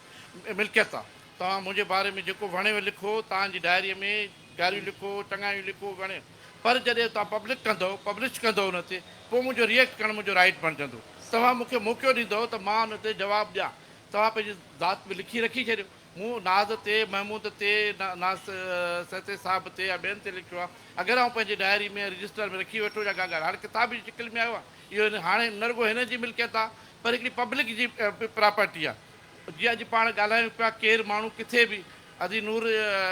मिल्कियत आहे। तव्हां मुंहिंजे बारे में जेको वणेव लिखो, तव्हांजी डायरीअ में ॻाल्हियूं लिखो, चङायूं लिखो, वणे। पर जॾहिं तव्हां पब्लिश कंदव हुन ते, पोइ मुंहिंजो रिएक्ट करणु मुंहिंजो राइट बणिजंदो। तव्हां मूंखे मौक़ो ॾींदव त मां हुन ते जवाबु ॾियां। तव्हां पंहिंजी ज़ात में लिखी रखी छॾियो। मूं नाज़ ते, महमूद ते, नाज़ सते साहिब ते या ॿियनि ते लिखियो आहे। अगरि आउं पंहिंजी डायरी में रजिस्टर में रखी वठो या का ॻाल्हि, हाणे किताब जी शिकिल में आयो आहे, इहो हाणे न रुॻो हिन जी मिल्कियत आहे पर हिकिड़ी पब्लिक जी प्रॉपर्टी आहे। जीअं अॼु पाण ॻाल्हायूं पिया, केरु माण्हू किथे बि अदी नूर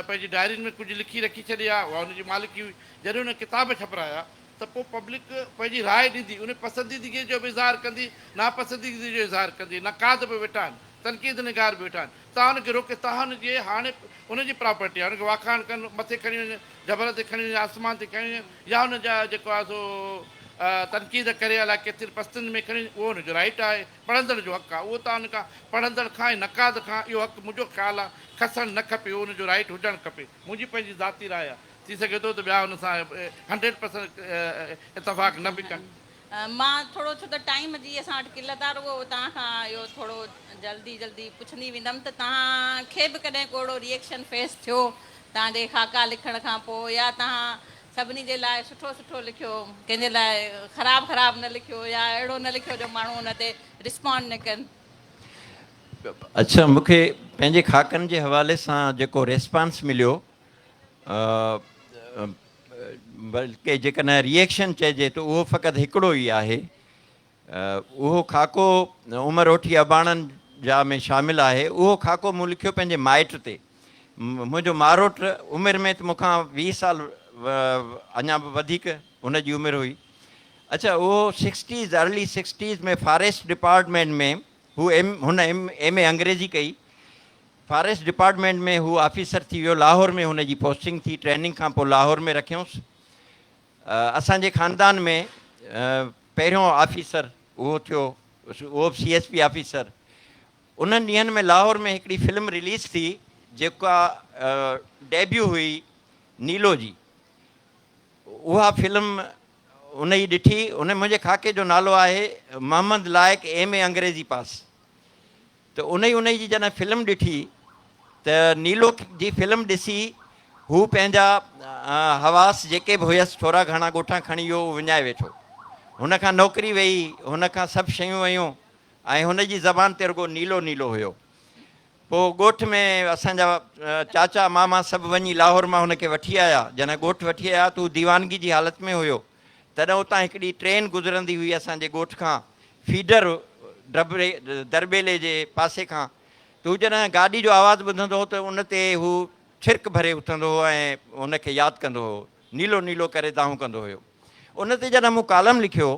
पंहिंजी डायरियुनि में कुझु लिखी रखी छॾी आहे, उहा हुनजी मालिकी हुई। जॾहिं हुन किताब छपिराया त पोइ पब्लिक पंहिंजी राय ॾींदी, उन पसंदीदगी जो बि इज़हार कंदी, नापसंदीदगी जो इज़हार कंदी। नक़ाद बि वेठा आहिनि, तनक़ीद निगार बि वेठा आहिनि। तव्हां हुनखे रोके, तव्हां हुनजे हाणे हुनजी प्रॉपर्टी आहे, हुनखे वाखाण कनि, मथे खणी वञे, जबर ते खणी वञे, आसमान ते खणी वञे, या हुनजा जेको आहे सो तनक़ीद करे अलाए केतिरी पस्तनि में खणी, उहो हुनजो राइट आहे। पढ़ंदड़ जो हक़ु आहे, उहो तव्हां हुन खां पढ़ंदड़ खां ऐं नक़ाद खां इहो हक़ु मुंहिंजो ख़्यालु आहे खसणु न खपे, उहो हुनजो राइट हुजणु खपे। मुंहिंजी पंहिंजी ज़ाती राय आहे। थी सघे थो त ॿिया हुन सां 100% इतफ़ाक़ न बि कनि। मां थोरो छो त टाइम जी असां वटि किलत आहे, रुॻो तव्हां खां इहो थोरो जल्दी पुछंदी वेंदमि त तव्हांखे बि कॾहिं को अहिड़ो रिएक्शन फेस थियो तव्हांजे ख़ाका लिखण खां पोइ, या तव्हां सभिनी जे लाइ सुठो लिखियो, कंहिंजे लाइ ख़राबु न लिखियो, या अहिड़ो न लिखियो जो माण्हू हुन ते रिस्पॉन्ड न कनि? अच्छा, मूंखे पंहिंजे ख़ाकनि जे हवाले सां जेको रेस्पॉन्स मिलियो, बल्कि जेकॾहिं रिएक्शन चइजे त उहो फ़क़ति हिकिड़ो ई आहे। उहो ख़ाको उमर ओठी अबाणनि जा में शामिलु आहे। उहो ख़ाको मूं लिखियो पंहिंजे माइट ते। मुंहिंजो मारोट उमिरि में त मूंखां 20 साल अञा बि वधीक हुनजी उमिरि हुई। अच्छा, उहो 60s अर्ली 60s में फॉरेस्ट डिपार्टमेंट में हुन एम ए अंग्रेजी कई। फॉरेस्ट डिपार्टमेंट में हू ऑफिसर थी वियो। लाहौर में हुनजी पोस्टिंग थी। ट्रेनिंग खां पोइ लाहौर में रखियऊंसि। असांजे ख़ानदान में पहिरियों ऑफिसर उहो थियो, उहो बि CSP ऑफिसर। उन्हनि ॾींहंनि में लाहौर में हिकिड़ी फिल्म रिलीज़ थी जेका डेब्यू हुई नीलो जी। उहा फिल्म उन जी ॾिठी। उन मुंहिंजे ख़ाके जो नालो आहे मोहम्मद लाइक़ MA अंग्रेजी पास। त उन जी जॾहिं फिल्म ॾिठी त नीलो जी फिल्म ॾिसी हू पंहिंजा हवास जेके बि हुयसि थोरा घणा ॻोठा खणी वियो, विञाए वेठो। हुन खां नौकिरी वेई, हुन खां सभु शयूं वयूं ऐं हुनजी ज़बान ते रुॻो नीलो हुयो। पोइ ॻोठ में असांजा चाचा मामा सभु वञी लाहौर मां हुनखे वठी आया। जॾहिं ॻोठु वठी आया त हू दीवानगी जी हालति में हुयो। तॾहिं उतां हिकिड़ी ट्रेन गुज़रंदी हुई असांजे ॻोठ खां, फीडर दरबेले जे पासे खां। त हू जॾहिं गाॾी जो आवाज़ु ॿुधंदो हो त उन ते हू छिरक भरे उथंदो हो ऐं उनखे यादि कंदो हो, नीलो करे दाहूं कंदो हुयो। उन ते जॾहिं मूं कालम लिखियो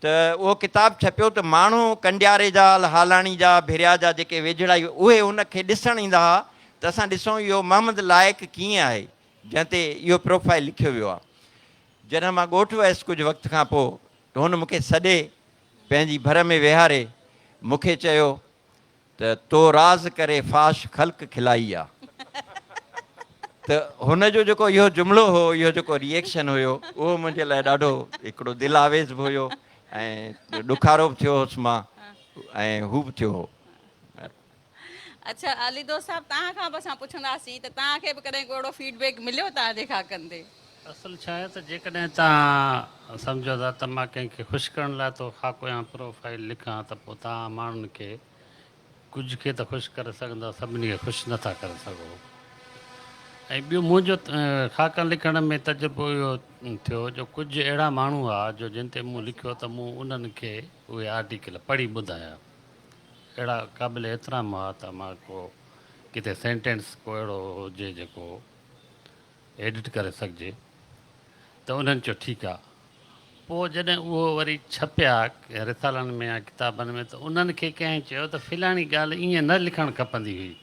त उहो किताबु छपियो त माण्हू कंडियारे जा, हालाणी जा, भिरिया जा जेके वेझड़ा उहे उनखे ॾिसणु ईंदा हुआ त असां ॾिसूं इहो मोहम्मद लाइक़ कीअं आहे, जंहिं ते इहो प्रोफाइल लिखियो वियो आहे। जॾहिं मां ॻोठु वियुसि कुझु वक़्त खां पोइ त हुन मूंखे सॾे पंहिंजी भर में वेहारे मूंखे चयो त तो राज़ करे फ़ाश ख़ल्क़ खिलाई आहे। त हुनजो जेको इहो जुमिलो हो, इहो जेको रिएक्शन हुयो, उहो मुंहिंजे लाइ ॾाढो हिकिड़ो दिलि आवेज़ बि हुयो ऐं ॾुखारो बि थियो होसि मां ऐं हू बि थियो हो। अच्छा अली दोस्त साहब, तव्हां खां बि असां पुछंदासीं त तव्हांखे बि कॾहिं को अहिड़ो फीडबैक मिलियो तव्हांजे ख़ाकनि ते? असुल छा आहे त जेकॾहिं तव्हां सम्झो था त मां कंहिंखे ख़ुशि करण लाइ तो ख़ाको या प्रोफाइल लिखां त पोइ तव्हां माण्हुनि खे कुझु खे त ख़ुशि करे सघंदा, सभिनी खे ख़ुशि नथा करे सघो। ऐं ॿियो मुंहिंजो ख़ाकनि लिखण में तजुर्बो इहो थियो जो कुझु अहिड़ा माण्हू हुआ जो जिन ते मूं लिखियो त मूं उन्हनि खे उहे आर्टिकल पढ़ी ॿुधाया। अहिड़ा क़ाबिल एतिराम हुआ त मां को किथे सेंटेंस को अहिड़ो हुजे जेको एडिट करे सघिजे त उन्हनि चयो ठीकु आहे। पोइ जॾहिं उहो वरी छपिया रिसालनि में या किताबनि में त उन्हनि खे कंहिं चयो त फिलाणी ॻाल्हि ईअं न लिखणु खपंदी हुई।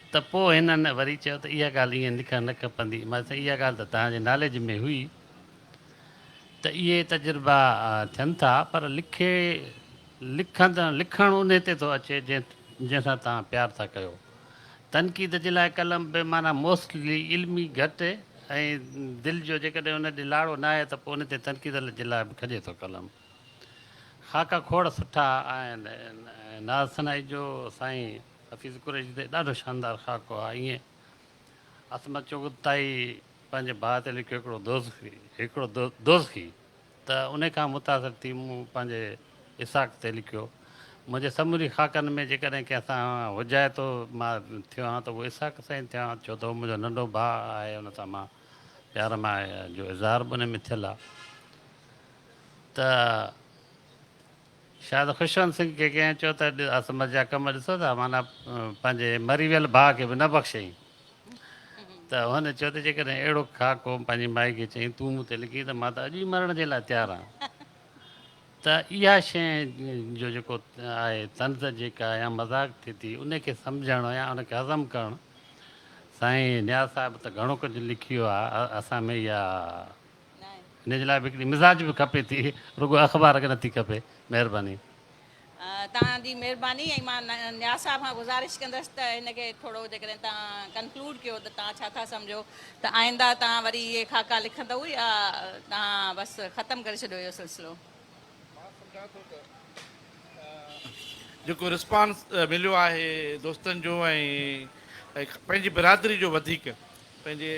त पोइ हिननि वरी चयो त इहा ॻाल्हि ईअं लिखणु न खपंदी। मां चयो इहा ॻाल्हि त तव्हांजे नॉलेज में हुई। त इहे तजुर्बा थियनि था, पर लिखणु उन ते थो अचे जंहिंसां तव्हां प्यार था कयो। तनक़ीद जे लाइ कलम बि माना मोस्टली इल्मी घटि ऐं दिलि जो जेकॾहिं उन ॾे लाड़ो न आहे त पोइ उन ते तनक़ीद जे लाइ बि खॼे थो कलम। ख़ाका खोड़ सुठा आहिनि ऐं नाज़ सनाई जो साईं हफ़ीज़ कुरैशी ते ॾाढो शानदार ख़ाको आहे। ईअं असमत चुगताई पंहिंजे भाउ ते लिखियो हिकिड़ो दोस्ती त उन खां मुतासिर थी मूं पंहिंजे इसाक़ ते लिखियो। मुंहिंजे समूरी ख़ाकनि में जेकॾहिं कंहिंसां हुजाए थो मां थियो आहियां त उहो इसाक़ सां ई थियो आहियां, छो त उहो मुंहिंजो नंढो भाउ आहे, हुन सां मां प्यार मां जो इज़हार बि उन में थियल आहे। त शायदि खुशवंत सिंह खे कंहिं चयो त असमत जा कम ॾिसो था, माना पंहिंजे मरी वियल भाउ खे बि न बख़्शई। त हुन चयो त जेकॾहिं अहिड़ो ख़ाको पंहिंजी माई खे चई तूं मूं ते लिखी त मां त अॼु ई मरण जे लाइ तयारु आहियां। त इहा शइ जो जेको आहे तंज़ जेका या मज़ाक़ थिए थी उनखे सम्झणु या उनखे हज़म करणु, साईं न्याज़ साहिब त घणो कुझु लिखियो आहे असां में। इहा हिन जे लाइ बि हिकिड़ी मिज़ाज बि खपे थी, रुॻो अख़बार खे नथी खपे। महिरबानी। तव्हांजी महिरबानी। ऐं मां न्याज़ साहिब खां गुज़ारिश कंदसि त हिनखे थोरो जेकॾहिं तव्हां कंक्लूड कयो त तव्हां छा था सम्झो त आईंदा तव्हां वरी इहे ख़ाका लिखंदव या तव्हां बसि ख़तमु करे छॾियो इहो सिलसिलो? जेको रिस्पॉन्स मिलियो आहे दोस्तनि जो ऐं पंहिंजी बिरादरी जो वधीक पंहिंजे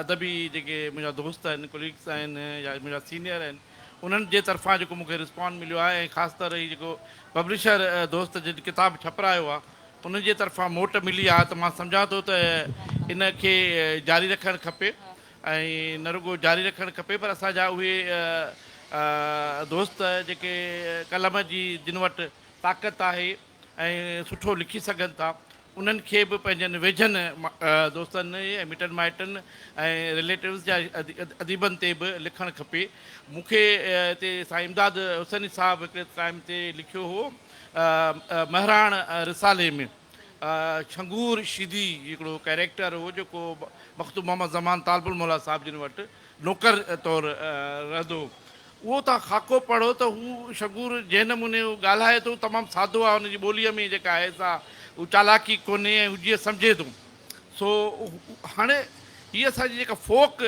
अदबी जेके मुंहिंजा दोस्त आहिनि, कोलीग्स आहिनि या मुंहिंजा सीनियर आहिनि, उन्हनि जे तरफ़ां जेको मूंखे रिस्पॉन्स मिलियो आहे ऐं ख़ासि तरह ही जेको पब्लिशर दोस्त जिन किताबु छपरायो आहे उन जे तरफ़ां मोट मिली आहे त मां सम्झां थो त इन खे जारी रखणु खपे। ऐं न रुॻो जारी रखणु खपे पर असांजा उहे दोस्त जेके कलम जी जिन वटि ताक़त आहे ऐं सुठो लिखी सघनि था, उन्हनि खे बि पंहिंजनि वेझनि दोस्तनि ऐं मिटनि माइटनि ऐं रिलेटिव्स जा अदीबनि ते बि लिखणु खपे। मूंखे हिते साईं इमदाद हुसैनी साहिबु हिकिड़े टाइम ते लिखियो हो महराण रिसाले में, शंगूर शिदी हिकिड़ो कैरेक्टर हो जेको मख़्तूम मोहम्मद ज़मान तालबुल मौला साहिब जिन वटि नौकर तौरु रहंदो। उहो तव्हां ख़ाको पढ़ो त हू शंगूर जंहिं नमूने हू ॻाल्हाए थो तमामु सादो आहे, हुनजी ॿोलीअ में जेका आहे सा हू चालाकी कोन्हे ऐं हू जीअं सम्झे थो। सो हाणे हीअ असांजी जेका फोक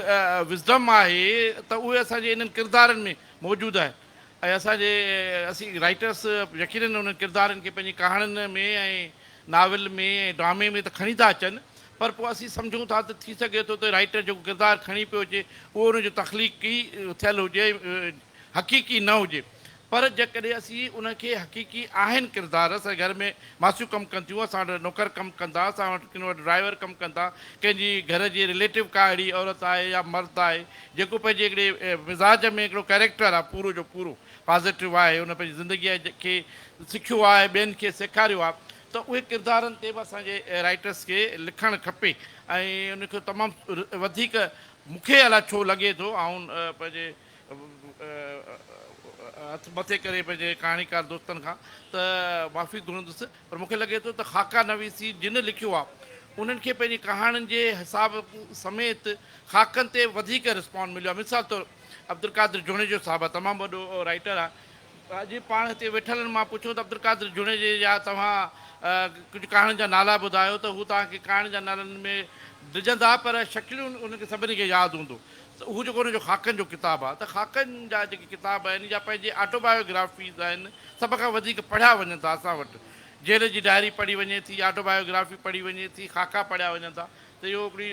विज़डम आहे त उहे असांजे इन्हनि किरदारनि में मौजूदु आहे ऐं असीं राइटर्स यकीननि उन्हनि किरदारनि खे पंहिंजी कहाणियुनि में ऐं नाविल में ऐं ड्रामे में त खणी था अचनि, पर पोइ असीं सम्झूं था त थी सघे थो त राइटर जेको किरदारु खणी पियो अचे उहो उनजो तख़लीक़ी थियलु हुजे, हक़ीक़ी न हुजे। पर जेकॾहिं असीं उनखे हक़ीक़ी आहिनि किरदार, असांजे घर में मासियूं कमु कनि थियूं, असां वटि नौकर कमु कंदा, असां वटि किन वटि ड्राइवर कमु कंदा, कंहिंजी घर जी रिलेटिव का अहिड़ी औरत आहे या मर्द आहे जेको पंहिंजे हिकिड़े मिज़ाज में हिकिड़ो कैरेक्टर आहे पूरो जो पूरो पॉज़िटिव आहे, उन पंहिंजी ज़िंदगीअ खे सिखियो आहे, ॿियनि खे सेखारियो आहे, त उहे किरदारनि ते बि असांजे राइटर्स खे लिखणु खपे। ऐं उनखे तमामु वधीक मूंखे अलाए छो लॻे थो, ऐं पंहिंजे हथु मथे करे पंहिंजे कहाणीकार दोस्तनि खां त माफ़ी घुरंदुसि, पर मूंखे लॻे थो त ख़ाका नवीसी जिन लिखियो आहे उन्हनि खे पंहिंजी कहाणियुनि जे हिसाब समेत ख़ाकनि ते वधीक रिस्पॉन्स मिलियो आहे। मिसाल तौरु अब्दुल कादिर जुणेजो साहिबु आहे, तमामु वॾो राइटर आहे। अॼु पाण हिते वेठलनि मां पुछो त अब्दुल कादिर जुणेजे जा तव्हां कुझु कहाणियुनि जा नाला ॿुधायो त हू तव्हांखे कहाणी जा नालनि में डिॼंदा, पर शकिलियूं उनखे सभिनी खे यादि हूंदो। त उहो जेको हुनजो ख़ाकनि जो किताबु आहे, त ख़ाकनि जा जेके किताब आहिनि या पंहिंजे ऑटोबायोग्राफीज़ आहिनि, सभ खां वधीक पढ़िया वञनि था असां वटि। जेल जी डायरी पढ़ी वञे थी, ऑटोबायोग्राफी पढ़ी वञे थी, ख़ाका पढ़िया वञनि था, त इहो हिकिड़ी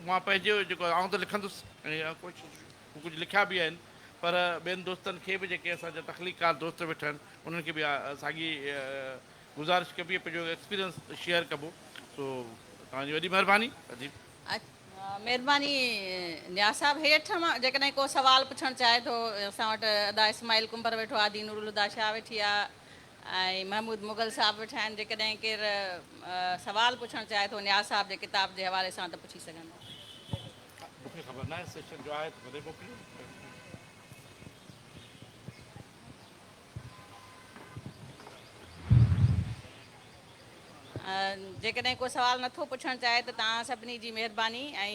मां पंहिंजो जेको आउं त लिखंदुसि ऐं कुझु लिखिया बि आहिनि, पर ॿियनि दोस्तनि खे बि जेके असांजा तख़लीक़ात दोस्त वेठा आहिनि उन्हनि खे बि साॻी गुज़ारिश कबी, पंहिंजो एक्सपीरियंस शेयर कबो। सो तव्हांजी वॾी महिरबानी। महिरबानी न्याज़ साहिबु। हेठि मां जेकॾहिं को सुवालु पुछणु चाहे थो, असां वटि अदा इस्माइल कुंबर वेठो आहे, दीनुल हुदा शाह वेठी आहे ऐं महमूद मुग़ल साहिबु वेठा आहिनि। जेकॾहिं केरु सुवालु पुछणु चाहे थो न्याज़ साहिब जे किताब जे हवाले सां त पुछी सघंदो। मूंखे ख़बर न आहे सेशन जो आहे त भले मोकिलियो। जेकॾहिं को सुवालु नथो पुछणु चाहे त तव्हां सभिनी जी महिरबानी। ऐं